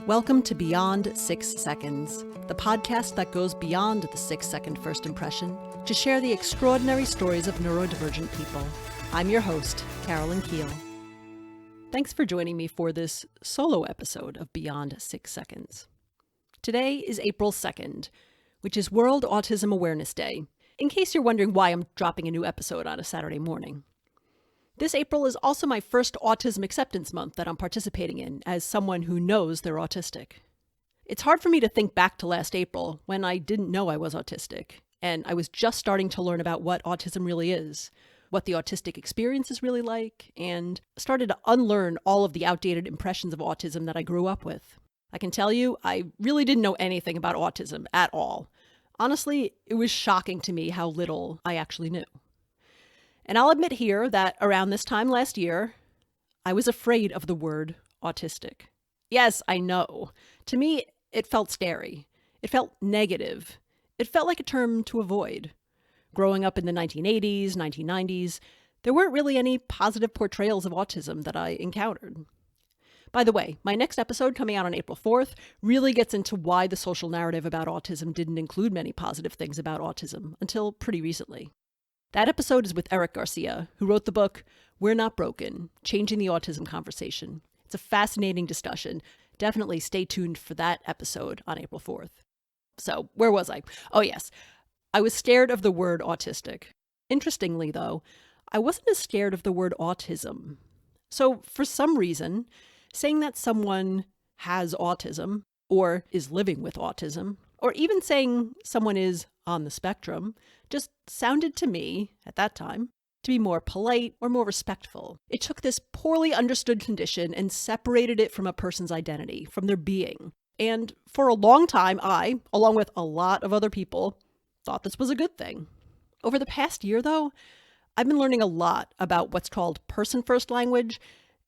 Welcome to Beyond 6 Seconds, the podcast that goes beyond the 6-second first impression to share the extraordinary stories of neurodivergent people. I'm your host, Carolyn Keel. Thanks for joining me for this solo episode of Beyond 6 Seconds. Today is April 2nd, which is World Autism Awareness Day, in case you're wondering why I'm dropping a new episode on a Saturday morning. This April is also my first Autism Acceptance Month that I'm participating in as someone who knows they're autistic. It's hard for me to think back to last April when I didn't know I was autistic, and I was just starting to learn about what autism really is, what the autistic experience is really like, and started to unlearn all of the outdated impressions of autism that I grew up with. I can tell you, I really didn't know anything about autism at all. Honestly, it was shocking to me how little I actually knew. And I'll admit here that around this time last year, I was afraid of the word autistic. Yes, I know. To me, it felt scary. It felt negative. It felt like a term to avoid. Growing up in the 1980s, 1990s, there weren't really any positive portrayals of autism that I encountered. By the way, my next episode coming out on April 4th really gets into why the social narrative about autism didn't include many positive things about autism until pretty recently. That episode is with Eric Garcia, who wrote the book, We're Not Broken, Changing the Autism Conversation. It's a fascinating discussion. Definitely stay tuned for that episode on April 4th. So, where was I? Oh yes, I was scared of the word autistic. Interestingly though, I wasn't as scared of the word autism. So, for some reason, saying that someone has autism, or is living with autism, or even saying someone is on the spectrum, just sounded to me, at that time, to be more polite or more respectful. It took this poorly understood condition and separated it from a person's identity, from their being. And for a long time, I, along with a lot of other people, thought this was a good thing. Over the past year, though, I've been learning a lot about what's called person-first language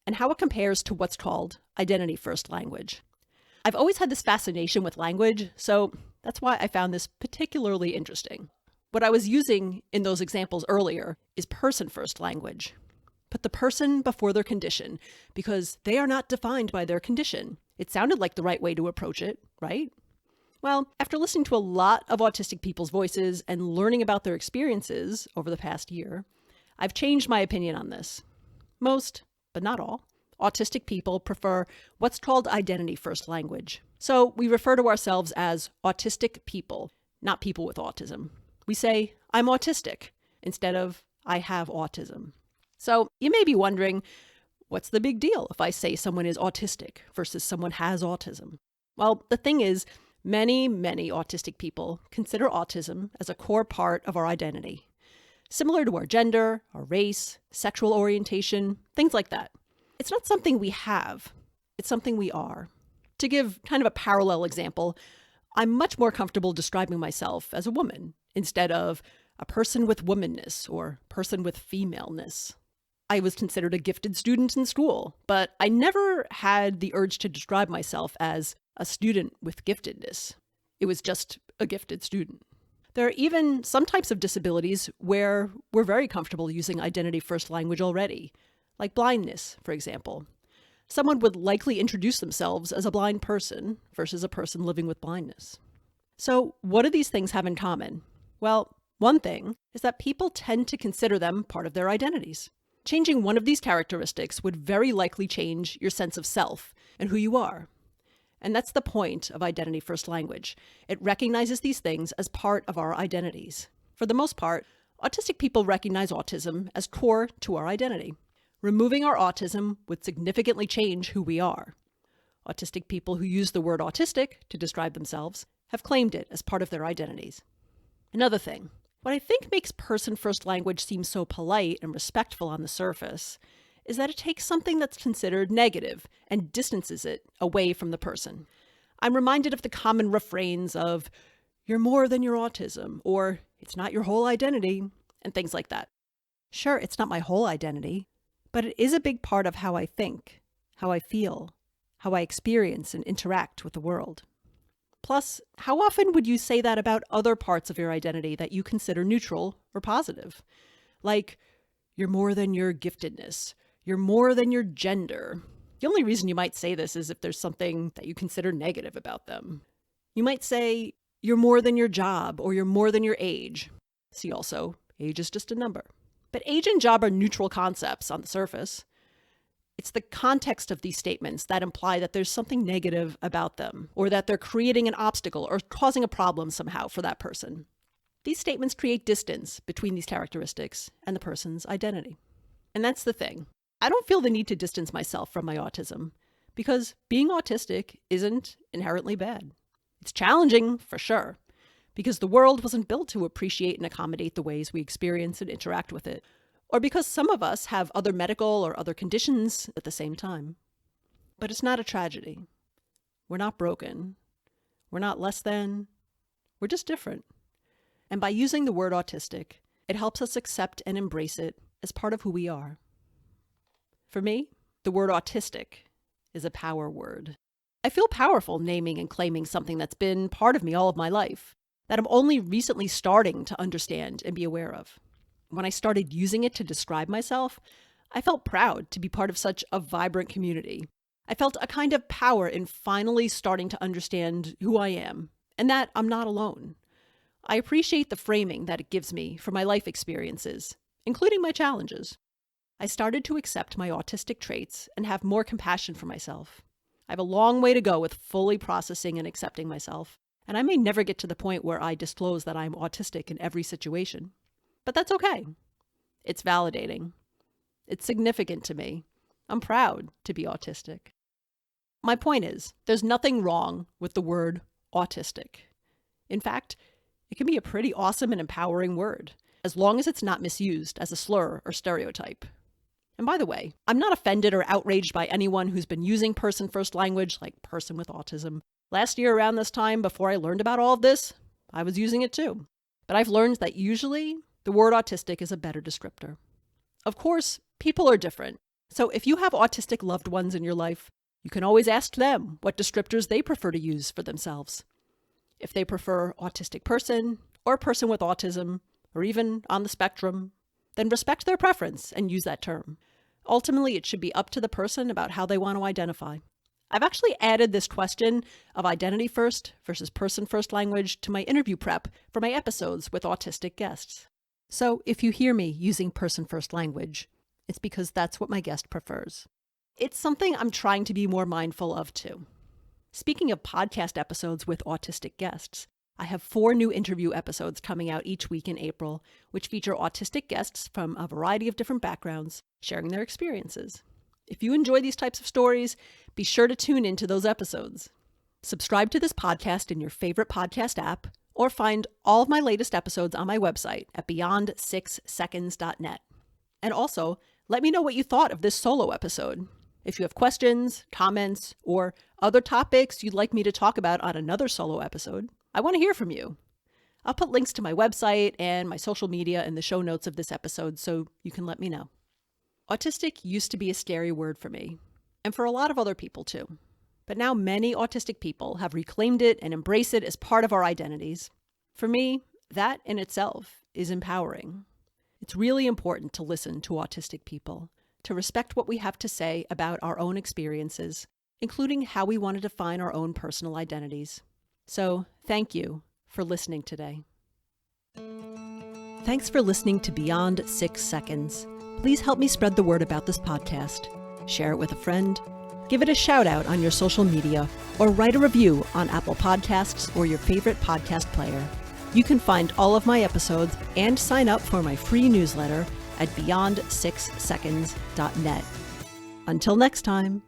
and how it compares to what's called identity-first language. I've always had this fascination with language, so that's why I found this particularly interesting. What I was using in those examples earlier is person-first language. Put the person before their condition, because they are not defined by their condition. It sounded like the right way to approach it, right? Well, after listening to a lot of autistic people's voices and learning about their experiences over the past year, I've changed my opinion on this. Most, but not all, autistic people prefer what's called identity-first language. So we refer to ourselves as autistic people, not people with autism. We say, I'm autistic, instead of, I have autism. So you may be wondering, what's the big deal if I say someone is autistic versus someone has autism? Well, the thing is, many autistic people consider autism as a core part of our identity, similar to our gender, our race, sexual orientation, things like that. It's not something we have, it's something we are. To give kind of a parallel example, I'm much more comfortable describing myself as a woman instead of a person with womanness or person with femaleness. I was considered a gifted student in school, but I never had the urge to describe myself as a student with giftedness. It was just a gifted student. There are even some types of disabilities where we're very comfortable using identity-first language already, like blindness, for example. Someone would likely introduce themselves as a blind person versus a person living with blindness. So what do these things have in common? Well, one thing is that people tend to consider them part of their identities. Changing one of these characteristics would very likely change your sense of self and who you are. And that's the point of identity-first language. It recognizes these things as part of our identities. For the most part, autistic people recognize autism as core to our identity. Removing our autism would significantly change who we are. Autistic people who use the word autistic to describe themselves have claimed it as part of their identities. Another thing, what I think makes person-first language seem so polite and respectful on the surface is that it takes something that's considered negative and distances it away from the person. I'm reminded of the common refrains of, you're more than your autism, or it's not your whole identity, and things like that. Sure, it's not my whole identity, but it is a big part of how I think, how I feel, how I experience and interact with the world. Plus, how often would you say that about other parts of your identity that you consider neutral or positive? Like, you're more than your giftedness, you're more than your gender, The only reason you might say this is if there's something that you consider negative about them. You might say, you're more than your job, or you're more than your age. See also, age is just a number. But age and job are neutral concepts on the surface. It's the context of these statements that imply that there's something negative about them, or that they're creating an obstacle or causing a problem somehow for that person. These statements create distance between these characteristics and the person's identity. And that's the thing. I don't feel the need to distance myself from my autism, because being autistic isn't inherently bad. It's challenging, for sure, because the world wasn't built to appreciate and accommodate the ways we experience and interact with it, or because some of us have other medical or other conditions at the same time. But it's not a tragedy. We're not broken. We're not less than. We're just different. And by using the word autistic, it helps us accept and embrace it as part of who we are. For me, the word autistic is a power word. I feel powerful naming and claiming something that's been part of me all of my life, that I'm only recently starting to understand and be aware of. When I started using it to describe myself, I felt proud to be part of such a vibrant community. I felt a kind of power in finally starting to understand who I am, and that I'm not alone. I appreciate the framing that it gives me for my life experiences, including my challenges. I started to accept my autistic traits and have more compassion for myself. I have a long way to go with fully processing and accepting myself, and I may never get to the point where I disclose that I'm autistic in every situation. But that's okay. It's validating. It's significant to me. I'm proud to be autistic. My point is, there's nothing wrong with the word autistic. In fact, it can be a pretty awesome and empowering word, as long as it's not misused as a slur or stereotype. And by the way, I'm not offended or outraged by anyone who's been using person-first language like person with autism. Last year around this time, before I learned about all of this, I was using it too. But I've learned that usually the word autistic is a better descriptor. Of course, people are different. So if you have autistic loved ones in your life, you can always ask them what descriptors they prefer to use for themselves. If they prefer autistic person, or person with autism, or even on the spectrum, then respect their preference and use that term. Ultimately, it should be up to the person about how they want to identify. I've actually added this question of identity first versus person first language to my interview prep for my episodes with autistic guests. So if you hear me using person first language, it's because that's what my guest prefers. It's something I'm trying to be more mindful of too. Speaking of podcast episodes with autistic guests, I have 4 new interview episodes coming out each week in April, which feature autistic guests from a variety of different backgrounds sharing their experiences. If you enjoy these types of stories, be sure to tune into those episodes. Subscribe to this podcast in your favorite podcast app, or find all of my latest episodes on my website at beyond6seconds.net. And also, let me know what you thought of this solo episode. If you have questions, comments, or other topics you'd like me to talk about on another solo episode, I want to hear from you. I'll put links to my website and my social media in the show notes of this episode so you can let me know. Autistic used to be a scary word for me, and for a lot of other people too. But now many autistic people have reclaimed it and embraced it as part of our identities. For me, that in itself is empowering. It's really important to listen to autistic people, to respect what we have to say about our own experiences, including how we want to define our own personal identities. So, thank you for listening today. Thanks for listening to Beyond 6 Seconds. Please help me spread the word about this podcast. Share it with a friend, give it a shout out on your social media, or write a review on Apple Podcasts or your favorite podcast player. You can find all of my episodes and sign up for my free newsletter at beyond6seconds.net. Until next time.